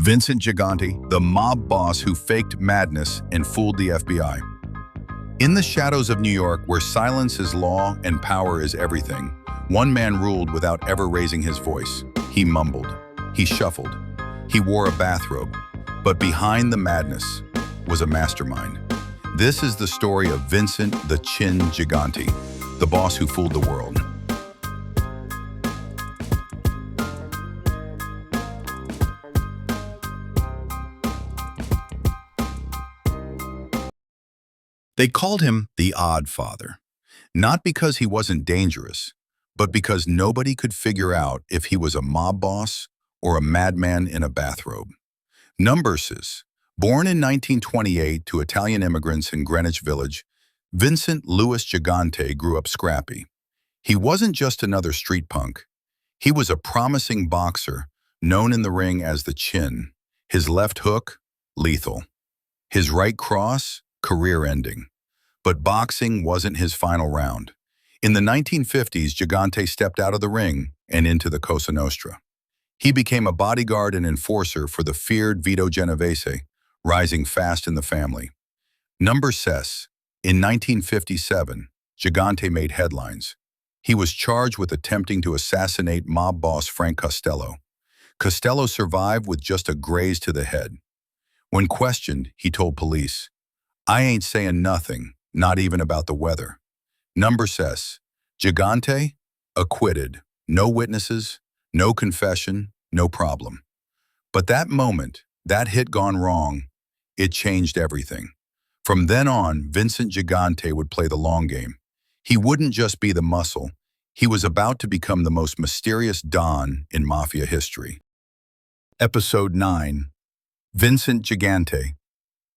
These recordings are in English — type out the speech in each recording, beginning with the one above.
Vincent Gigante, the mob boss who faked madness and fooled the FBI. In the shadows of New York, where silence is law and power is everything, one man ruled without ever raising his voice. He mumbled. He shuffled. He wore a bathrobe. But behind the madness was a mastermind. This is the story of Vincent the Chin Gigante, the boss who fooled the world. They called him the Odd Father, not because he wasn't dangerous, but because nobody could figure out if he was a mob boss or a madman in a bathrobe. Numbers. Born in 1928 to Italian immigrants in Greenwich Village, Vincent Louis Gigante grew up scrappy. He wasn't just another street punk. He was a promising boxer, known in the ring as the Chin. His left hook, lethal. His right cross, career-ending. But boxing wasn't his final round. In the 1950s, Gigante stepped out of the ring and into the Cosa Nostra. He became a bodyguard and enforcer for the feared Vito Genovese, rising fast in the family. Numbers. In 1957, Gigante made headlines. He was charged with attempting to assassinate mob boss Frank Costello. Costello survived with just a graze to the head. When questioned, he told police, "I ain't saying nothing, not even about the weather." Numbers. Gigante, acquitted. No witnesses, no confession, no problem. But that moment, that hit gone wrong, it changed everything. From then on, Vincent Gigante would play the long game. He wouldn't just be the muscle. He was about to become the most mysterious Don in Mafia history. Episode 9. Vincent Gigante.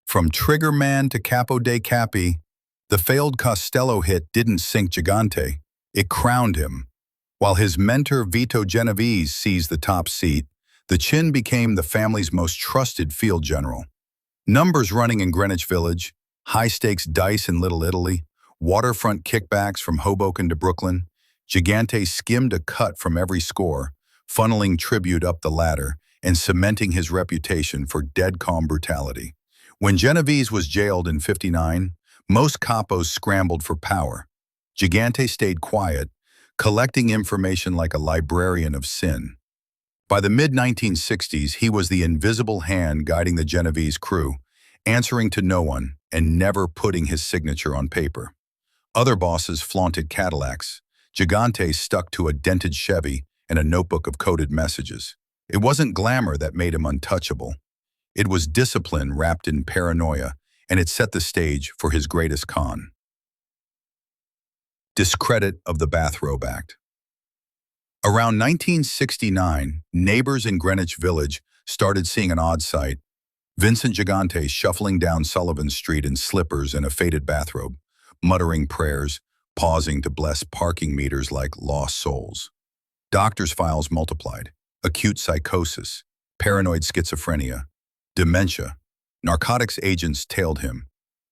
From Trigger Man to Capo dei Capi, the failed Costello hit didn't sink Gigante, it crowned him. While his mentor Vito Genovese seized the top seat, the Chin became the family's most trusted field general. Numbers running in Greenwich Village, high-stakes dice in Little Italy, waterfront kickbacks from Hoboken to Brooklyn, Gigante skimmed a cut from every score, funneling tribute up the ladder and cementing his reputation for dead calm brutality. When Genovese was jailed in '59, most capos scrambled for power. Gigante stayed quiet, collecting information like a librarian of sin. By the mid-1960s, he was the invisible hand guiding the Genovese crew, answering to no one and never putting his signature on paper. Other bosses flaunted Cadillacs. Gigante stuck to a dented Chevy and a notebook of coded messages. It wasn't glamour that made him untouchable. It was discipline wrapped in paranoia, and it set the stage for his greatest con. Discredit of the Bathrobe Act. Around 1969, neighbors in Greenwich Village started seeing an odd sight. Vincent Gigante shuffling down Sullivan Street in slippers and a faded bathrobe, muttering prayers, pausing to bless parking meters like lost souls. Doctors' files multiplied. Acute psychosis, paranoid schizophrenia, dementia. Narcotics agents tailed him,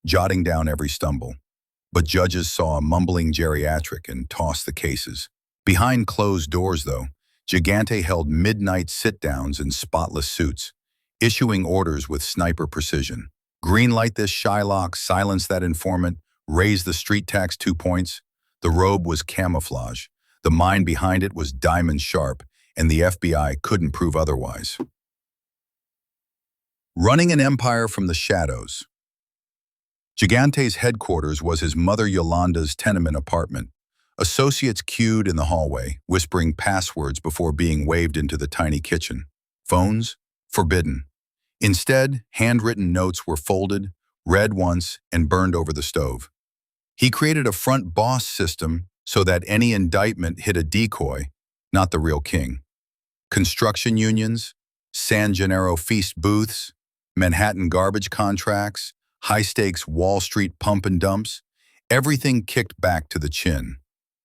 jotting down every stumble. But judges saw a mumbling geriatric and tossed the cases. Behind closed doors, though, Gigante held midnight sit-downs in spotless suits, issuing orders with sniper precision. Green light this Shylock, silence that informant, raise the street tax 2 points. The robe was camouflage. The mind behind it was diamond sharp, and the FBI couldn't prove otherwise. Running an empire from the shadows. Gigante's headquarters was his mother Yolanda's tenement apartment. Associates queued in the hallway, whispering passwords before being waved into the tiny kitchen. Phones? Forbidden. Instead, handwritten notes were folded, read once, and burned over the stove. He created a front boss system so that any indictment hit a decoy, not the real king. Construction unions, San Gennaro feast booths, Manhattan garbage contracts, high-stakes Wall Street pump and dumps, everything kicked back to the Chin.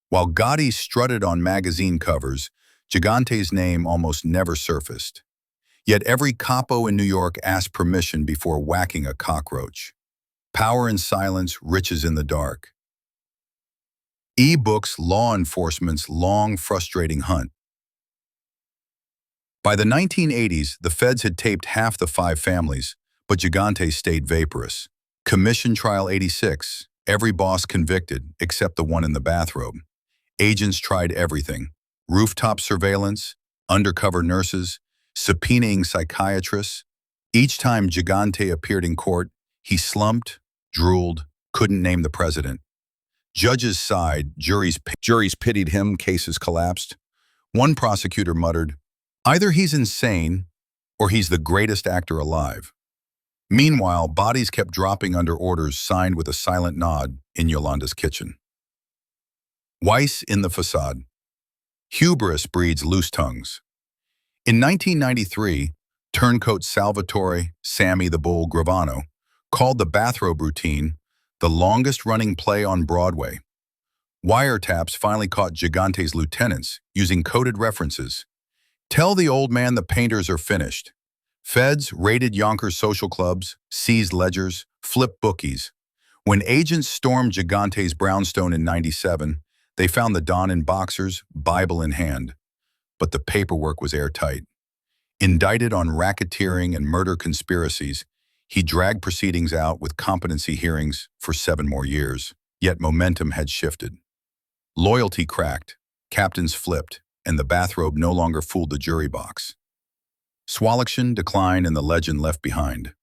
While Gotti strutted on magazine covers, Gigante's name almost never surfaced. Yet every capo in New York asked permission before whacking a cockroach. Power in silence, riches in the dark. E-books, law enforcement's long, frustrating hunt. By the 1980s, the feds had taped half the 5 families, but Gigante stayed vaporous. Commission Trial 86, every boss convicted except the one in the bathrobe. Agents tried everything: rooftop surveillance, undercover nurses, subpoenaing psychiatrists. Each time Gigante appeared in court, he slumped, drooled, couldn't name the president. Judges sighed, juries pitied him, cases collapsed. One prosecutor muttered, "Either he's insane or he's the greatest actor alive." Meanwhile, bodies kept dropping under orders signed with a silent nod in Yolanda's kitchen. Weiss in the facade. Hubris breeds loose tongues. In 1993, turncoat Salvatore "Sammy the Bull" Gravano called the bathrobe routine the longest-running play on Broadway. Wiretaps finally caught Gigante's lieutenants using coded references. "Tell the old man the painters are finished." Feds raided Yonkers social clubs, seized ledgers, flipped bookies. When agents stormed Gigante's brownstone in '97, they found the Don in boxers, Bible in hand. But the paperwork was airtight. Indicted on racketeering and murder conspiracies, he dragged proceedings out with competency hearings for 7 more years. Yet momentum had shifted. Loyalty cracked, captains flipped, and the bathrobe no longer fooled the jury box. Swalection, decline, and the legend left behind.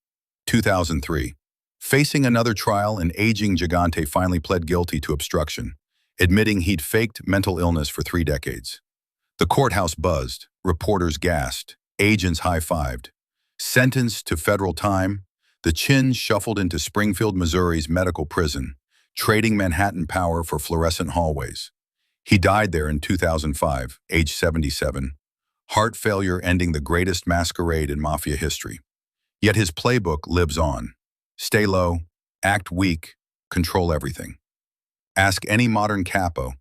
2003. Facing another trial, an aging Gigante finally pled guilty to obstruction, admitting he'd faked mental illness for 3 decades. The courthouse buzzed, reporters gasped, agents high-fived. Sentenced to federal time, the Chin shuffled into Springfield, Missouri's medical prison, trading Manhattan power for fluorescent hallways. He died there in 2005, age 77, heart failure ending the greatest masquerade in Mafia history. Yet his playbook lives on. Stay low, act weak, control everything. Ask any modern capo.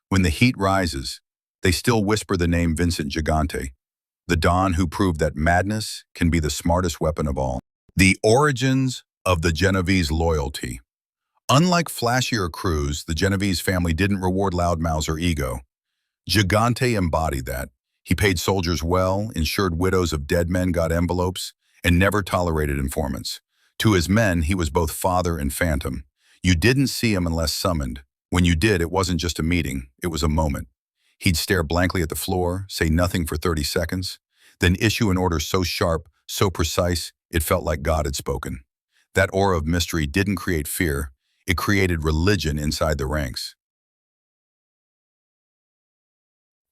When the heat rises, they still whisper the name Vincent Gigante, the Don who proved that madness can be the smartest weapon of all. The origins of the Genovese loyalty. Unlike flashier crews, the Genovese family didn't reward loudmouths or ego. Gigante embodied that. He paid soldiers well, ensured widows of dead men got envelopes, and never tolerated informants. To his men, he was both father and phantom. You didn't see him unless summoned. When you did, it wasn't just a meeting, it was a moment. He'd stare blankly at the floor, say nothing for 30 seconds, then issue an order so sharp, so precise, it felt like God had spoken. That aura of mystery didn't create fear, it created religion inside the ranks.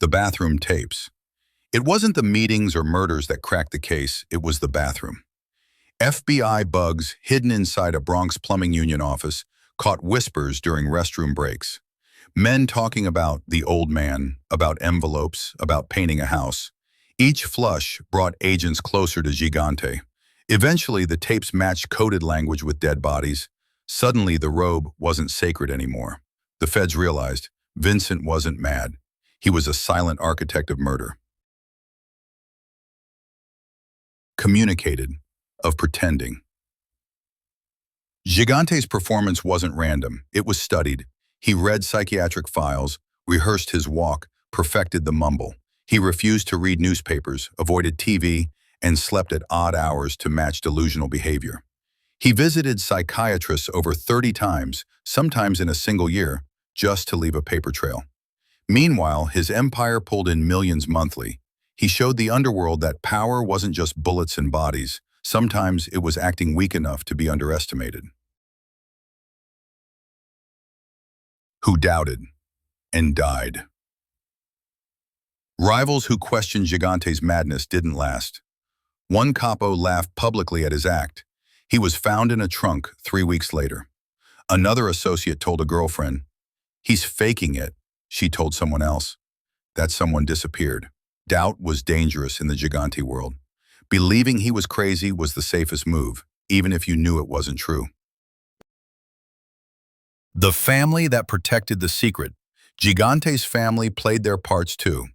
The bathroom tapes. It wasn't the meetings or murders that cracked the case, it was the bathroom. FBI bugs hidden inside a Bronx plumbing union office caught whispers during restroom breaks. Men talking about the old man, about envelopes, about painting a house. Each flush brought agents closer to Gigante. Eventually, the tapes matched coded language with dead bodies. Suddenly, the robe wasn't sacred anymore. The feds realized Vincent wasn't mad. He was a silent architect of murder. Communicated, of pretending. Gigante's performance wasn't random, it was studied. He read psychiatric files, rehearsed his walk, perfected the mumble. He refused to read newspapers, avoided TV, and slept at odd hours to match delusional behavior. He visited psychiatrists over 30 times, sometimes in a single year, just to leave a paper trail. Meanwhile, his empire pulled in millions monthly. He showed the underworld that power wasn't just bullets and bodies. Sometimes it was acting weak enough to be underestimated. Who doubted and died. Rivals who questioned Gigante's madness didn't last. One capo laughed publicly at his act. He was found in a trunk 3 weeks later. Another associate told a girlfriend, "He's faking it." She told someone else. That someone disappeared. Doubt was dangerous in the Gigante world. Believing he was crazy was the safest move, even if you knew it wasn't true. The family that protected the secret. Gigante's family played their parts too.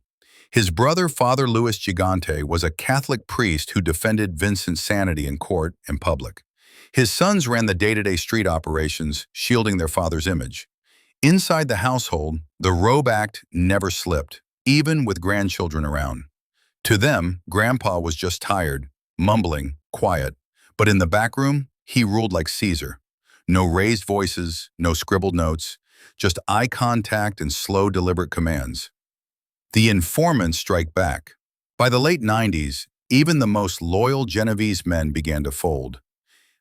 His brother, Father Louis Gigante, was a Catholic priest who defended Vincent's sanity in court and public. His sons ran the day-to-day street operations, shielding their father's image. Inside the household, the robe act never slipped, even with grandchildren around. To them, Grandpa was just tired, mumbling, quiet, but in the back room, he ruled like Caesar. No raised voices, no scribbled notes, just eye contact and slow, deliberate commands. The informants strike back. By the late 90s, even the most loyal Genovese men began to fold.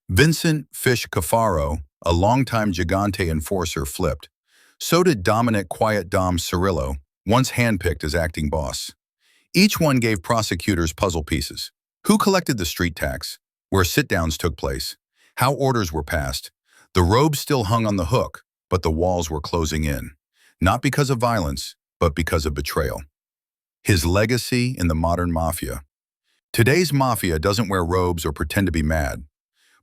Vincent "Fish" Cafaro, a longtime Gigante enforcer, flipped. So did Dominic "Quiet Dom" Cirillo, once handpicked as acting boss. Each one gave prosecutors puzzle pieces. Who collected the street tax? Where sit-downs took place? How orders were passed? The robes still hung on the hook, but the walls were closing in. Not because of violence, but because of betrayal. His legacy in the modern mafia. Today's mafia doesn't wear robes or pretend to be mad,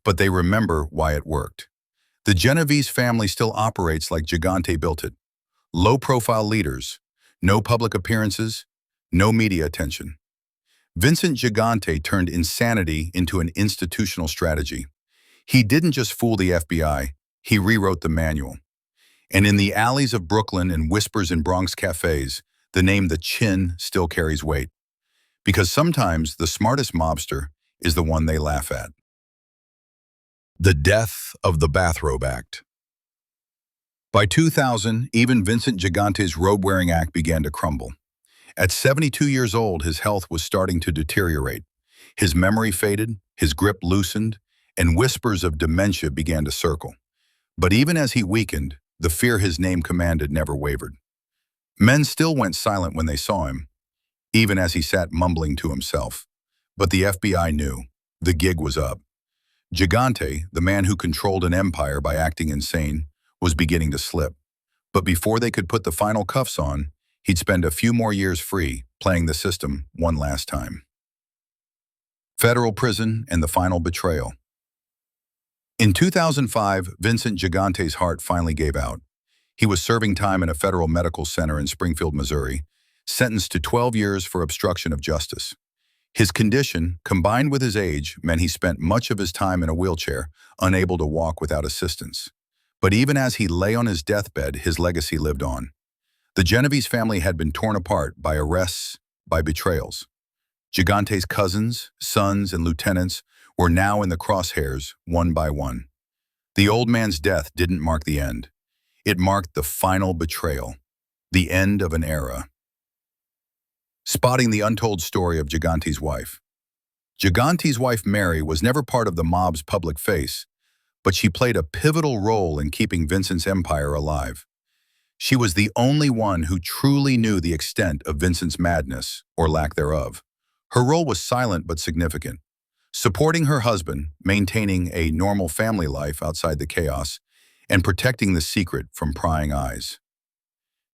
but they remember why it worked. The Genovese family still operates like Gigante built it. Low-profile leaders, no public appearances, no media attention. Vincent Gigante turned insanity into an institutional strategy. He didn't just fool the FBI, he rewrote the manual. And in the alleys of Brooklyn and whispers in Bronx cafes, the name The Chin still carries weight. Because sometimes the smartest mobster is the one they laugh at. The death of the Bathrobe Act. By 2000, even Vincent Gigante's robe-wearing act began to crumble. At 72 years old, his health was starting to deteriorate. His memory faded, his grip loosened, and whispers of dementia began to circle. But even as he weakened, the fear his name commanded never wavered. Men still went silent when they saw him, even as he sat mumbling to himself. But the FBI knew. The gig was up. Gigante, the man who controlled an empire by acting insane, was beginning to slip. But before they could put the final cuffs on, he'd spend a few more years free, playing the system one last time. Federal prison and the final betrayal. In 2005, Vincent Gigante's heart finally gave out. He was serving time in a federal medical center in Springfield, Missouri, sentenced to 12 years for obstruction of justice. His condition, combined with his age, meant he spent much of his time in a wheelchair, unable to walk without assistance. But even as he lay on his deathbed, his legacy lived on. The Genovese family had been torn apart by arrests, by betrayals. Gigante's cousins, sons, and lieutenants were now in the crosshairs, one by one. The old man's death didn't mark the end. It marked the final betrayal, the end of an era. Spotting the untold story of Gigante's wife. Gigante's wife, Mary, was never part of the mob's public face, but she played a pivotal role in keeping Vincent's empire alive. She was the only one who truly knew the extent of Vincent's madness, or lack thereof. Her role was silent but significant, supporting her husband, maintaining a normal family life outside the chaos, and protecting the secret from prying eyes.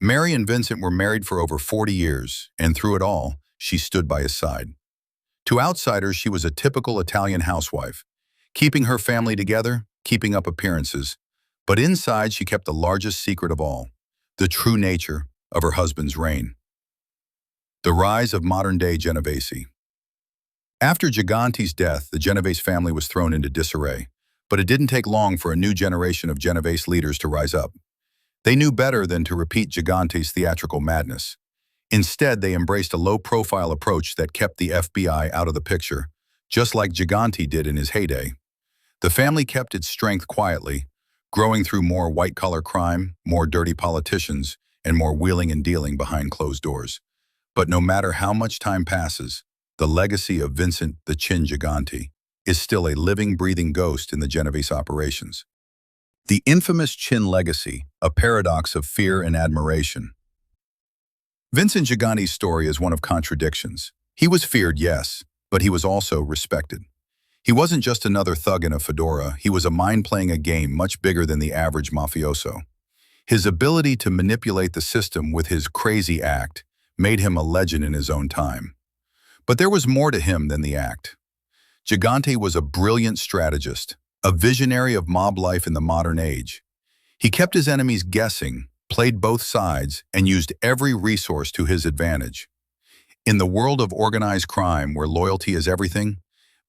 Mary and Vincent were married for over 40 years, and through it all, she stood by his side. To outsiders, she was a typical Italian housewife, keeping her family together, keeping up appearances, but inside she kept the largest secret of all, the true nature of her husband's reign. The rise of modern-day Genovese. After Gigante's death, the Genovese family was thrown into disarray, but it didn't take long for a new generation of Genovese leaders to rise up. They knew better than to repeat Gigante's theatrical madness. Instead, they embraced a low-profile approach that kept the FBI out of the picture, just like Gigante did in his heyday. The family kept its strength quietly, growing through more white-collar crime, more dirty politicians, and more wheeling and dealing behind closed doors. But no matter how much time passes, the legacy of Vincent "The Chin" Gigante is still a living, breathing ghost in the Genovese operations. The infamous Chin legacy, a paradox of fear and admiration. Vincent Gigante's story is one of contradictions. He was feared, yes, but he was also respected. He wasn't just another thug in a fedora, he was a mind playing a game much bigger than the average mafioso. His ability to manipulate the system with his crazy act made him a legend in his own time. But there was more to him than the act. Gigante was a brilliant strategist, a visionary of mob life in the modern age. He kept his enemies guessing, played both sides, and used every resource to his advantage. In the world of organized crime, where loyalty is everything,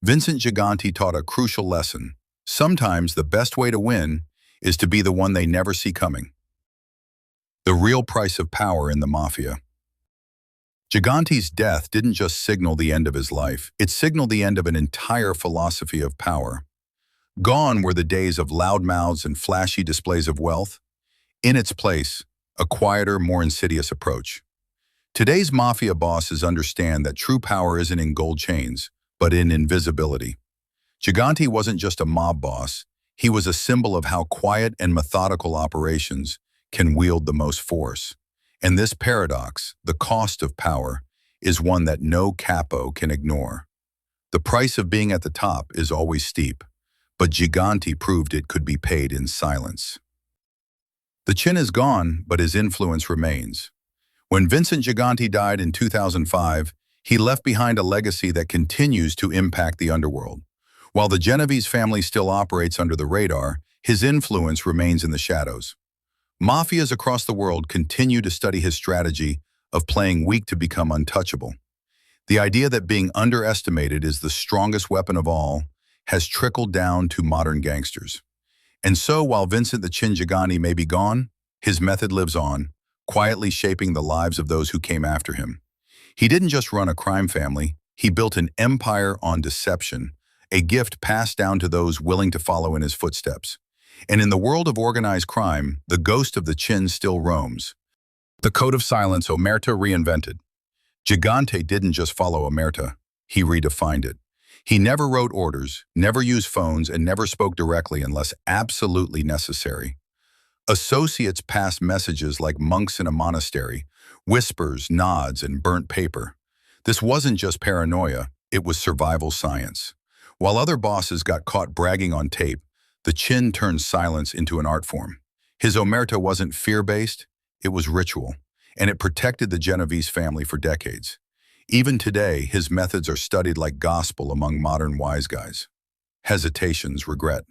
Vincent Gigante taught a crucial lesson. Sometimes the best way to win is to be the one they never see coming. The real price of power in the mafia. Gigante's death didn't just signal the end of his life, it signaled the end of an entire philosophy of power. Gone were the days of loud mouths and flashy displays of wealth. In its place, a quieter, more insidious approach. Today's mafia bosses understand that true power isn't in gold chains, but in invisibility. Gigante wasn't just a mob boss, he was a symbol of how quiet and methodical operations can wield the most force. And this paradox, the cost of power, is one that no capo can ignore. The price of being at the top is always steep, but Gigante proved it could be paid in silence. The chin is gone, but his influence remains. When Vincent Gigante died in 2005, he left behind a legacy that continues to impact the underworld. While the Genovese family still operates under the radar, his influence remains in the shadows. Mafias across the world continue to study his strategy of playing weak to become untouchable. The idea that being underestimated is the strongest weapon of all has trickled down to modern gangsters. And so, while Vincent the Chin Gigante may be gone, his method lives on, quietly shaping the lives of those who came after him. He didn't just run a crime family, he built an empire on deception, a gift passed down to those willing to follow in his footsteps. And in the world of organized crime, the ghost of the Chin still roams. The code of silence Omerta reinvented. Gigante didn't just follow Omerta, he redefined it. He never wrote orders, never used phones, and never spoke directly unless absolutely necessary. Associates passed messages like monks in a monastery, whispers, nods, and burnt paper. This wasn't just paranoia, it was survival science. While other bosses got caught bragging on tape, the Chin turned silence into an art form. His Omerta wasn't fear-based, it was ritual, and it protected the Genovese family for decades. Even today, his methods are studied like gospel among modern wise guys. Hesitations, regret.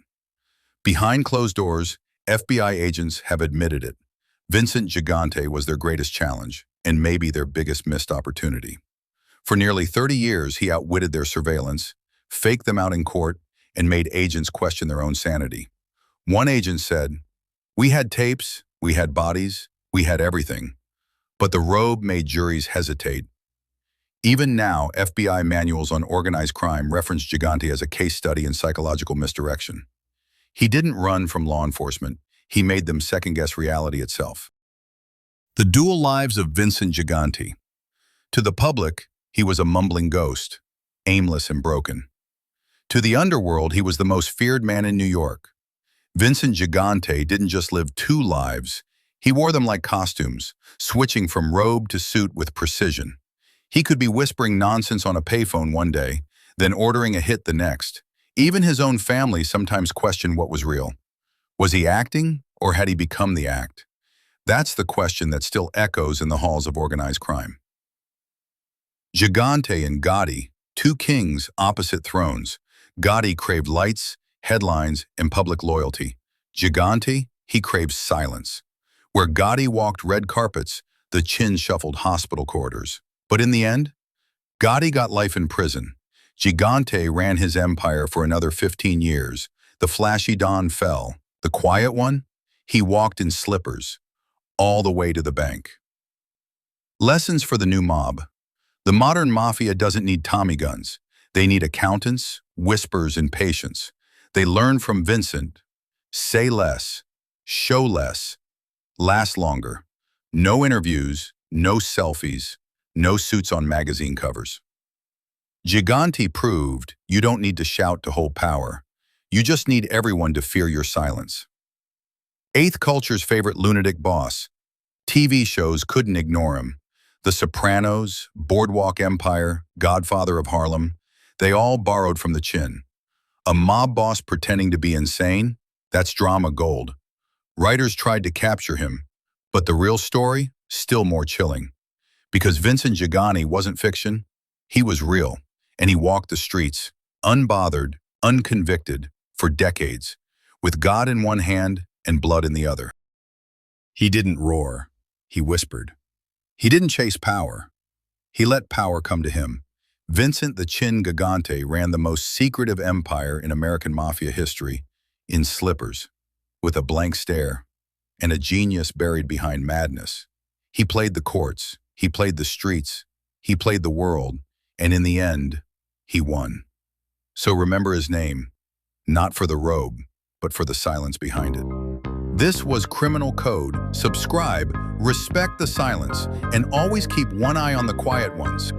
Behind closed doors, FBI agents have admitted it. Vincent Gigante was their greatest challenge, and maybe their biggest missed opportunity. For nearly 30 years, he outwitted their surveillance, faked them out in court, and made agents question their own sanity. One agent said, "We had tapes, we had bodies, we had everything. But the robe made juries hesitate." Even now, FBI manuals on organized crime reference Gigante as a case study in psychological misdirection. He didn't run from law enforcement, he made them second-guess reality itself. The dual lives of Vincent Gigante. To the public, he was a mumbling ghost, aimless and broken. To the underworld, he was the most feared man in New York. Vincent Gigante didn't just live two lives, he wore them like costumes, switching from robe to suit with precision. He could be whispering nonsense on a payphone one day, then ordering a hit the next. Even his own family sometimes questioned what was real. Was he acting, or had he become the act? That's the question that still echoes in the halls of organized crime. Gigante and Gotti, two kings opposite thrones. Gotti craved lights, headlines, and public loyalty. Gigante, he craved silence. Where Gotti walked red carpets, the Chin shuffled hospital corridors. But in the end, Gotti got life in prison. Gigante ran his empire for another 15 years. The flashy Don fell. The quiet one, he walked in slippers, all the way to the bank. Lessons for the new mob. The modern mafia doesn't need Tommy guns. They need accountants, whispers, and patience. They learn from Vincent. Say less, show less, last longer. No interviews, no selfies, no suits on magazine covers. Gigante proved you don't need to shout to hold power. You just need everyone to fear your silence. Eighth culture's favorite lunatic boss. TV shows couldn't ignore him. The Sopranos, Boardwalk Empire, Godfather of Harlem, they all borrowed from the Chin. A mob boss pretending to be insane? That's drama gold. Writers tried to capture him, but the real story, still more chilling. Because Vincent Gigante wasn't fiction, he was real, and he walked the streets, unbothered, unconvicted, for decades, with God in one hand and blood in the other. He didn't roar, he whispered. He didn't chase power, he let power come to him. Vincent the Chin Gigante ran the most secretive empire in American mafia history, in slippers, with a blank stare, and a genius buried behind madness. He played the courts, he played the streets, He played the world, and in the end, he won. So remember his name, not for the robe, but for the silence behind it. This was Criminal Code. Subscribe, respect the silence, and always keep one eye on the quiet ones.